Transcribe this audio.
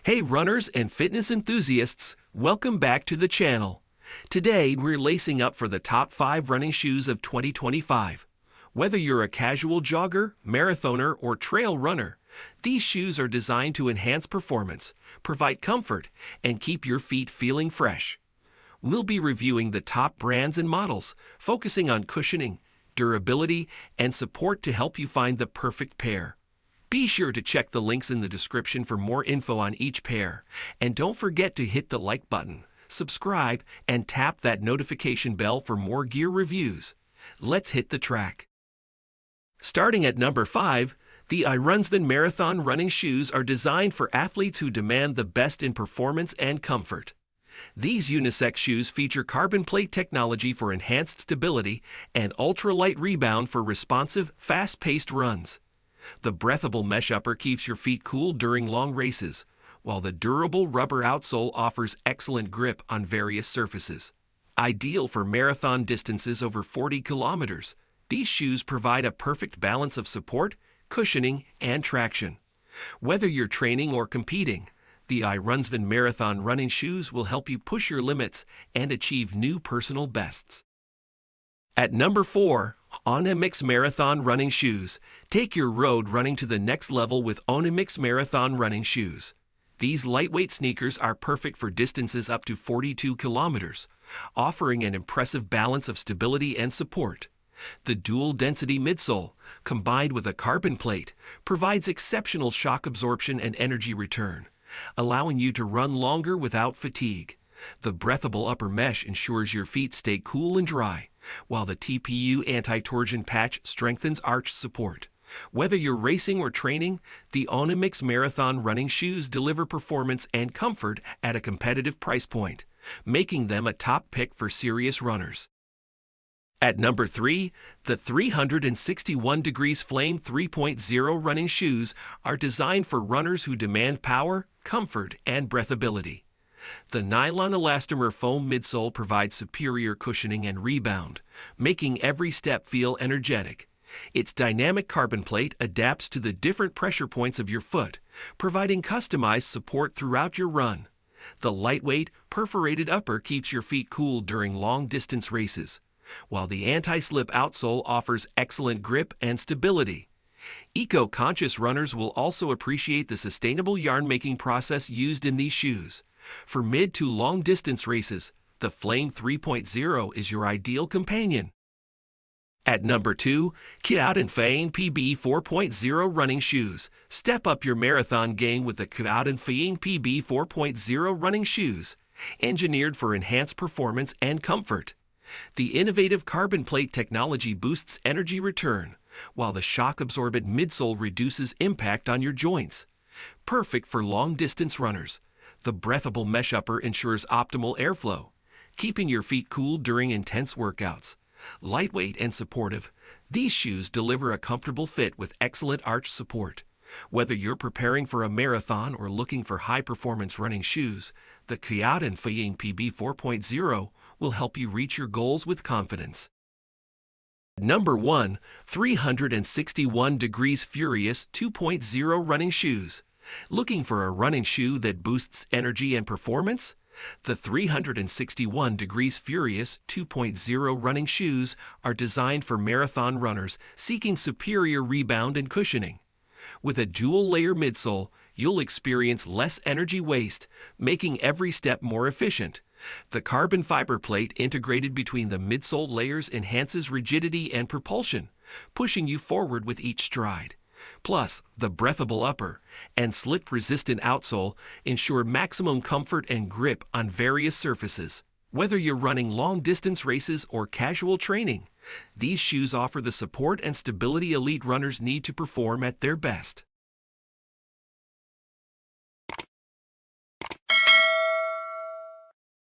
Hey runners and fitness enthusiasts, welcome back to the channel. Today we're lacing up for the top 5 running shoes of 2025. Whether you're a casual jogger, marathoner, or trail runner, these shoes are designed to enhance performance, provide comfort, and keep your feet feeling fresh. We'll be reviewing the top brands and models, focusing on cushioning, durability, and support to help you find the perfect pair. Be sure to check the links in the description for more info on each pair, and don't forget to hit the like button, subscribe, and tap that notification bell for more gear reviews. Let's hit the track. Starting at number 5, the FEIYING Marathon running shoes are designed for athletes who demand the best in performance and comfort. These unisex shoes feature carbon plate technology for enhanced stability and ultralight rebound for responsive, fast-paced runs. The breathable mesh upper keeps your feet cool during long races, while the durable rubber outsole offers excellent grip on various surfaces. Ideal for marathon distances over 40 kilometers, these shoes provide a perfect balance of support, cushioning, and traction. Whether you're training or competing, the FEIYING Marathon running shoes will help you push your limits and achieve new personal bests. At number 4, FEIYING Marathon running shoes. Take your road running to the next level with FEIYING Marathon running shoes. These lightweight sneakers are perfect for distances up to 42 kilometers, offering an impressive balance of stability and support. The dual-density midsole, combined with a carbon plate, provides exceptional shock absorption and energy return, allowing you to run longer without fatigue. The breathable upper mesh ensures your feet stay cool and dry, while the TPU anti-torsion patch strengthens arch support. Whether you're racing or training, the FEIYING Marathon running shoes deliver performance and comfort at a competitive price point, making them a top pick for serious runners. At number 3, the 361 Degrees Flame 3.0 running shoes are designed for runners who demand power, comfort, and breathability. The nylon elastomer foam midsole provides superior cushioning and rebound, making every step feel energetic. Its dynamic carbon plate adapts to the different pressure points of your foot, providing customized support throughout your run. The lightweight, perforated upper keeps your feet cool during long-distance races, while the anti-slip outsole offers excellent grip and stability. Eco-conscious runners will also appreciate the sustainable yarn-making process used in these shoes. For mid to long-distance races, the Flame 3.0 is your ideal companion. At number 2, FEIYING PB 4.0 running shoes. Step up your marathon game with the FEIYING PB 4.0 running shoes, engineered for enhanced performance and comfort. The innovative carbon plate technology boosts energy return, while the shock-absorbent midsole reduces impact on your joints. Perfect for long-distance runners, the breathable mesh upper ensures optimal airflow, keeping your feet cool during intense workouts. Lightweight and supportive, these shoes deliver a comfortable fit with excellent arch support. Whether you're preparing for a marathon or looking for high-performance running shoes, the FEIYING PB 4.0 will help you reach your goals with confidence. Number 1, 361 Degrees Furious 2.0 running shoes. Looking for a running shoe that boosts energy and performance? The 361 Degrees Furious 2.0 running shoes are designed for marathon runners seeking superior rebound and cushioning. With a dual-layer midsole, you'll experience less energy waste, making every step more efficient. The carbon fiber plate integrated between the midsole layers enhances rigidity and propulsion, pushing you forward with each stride. Plus, the breathable upper and slip-resistant outsole ensure maximum comfort and grip on various surfaces. Whether you're running long-distance races or casual training, these shoes offer the support and stability elite runners need to perform at their best.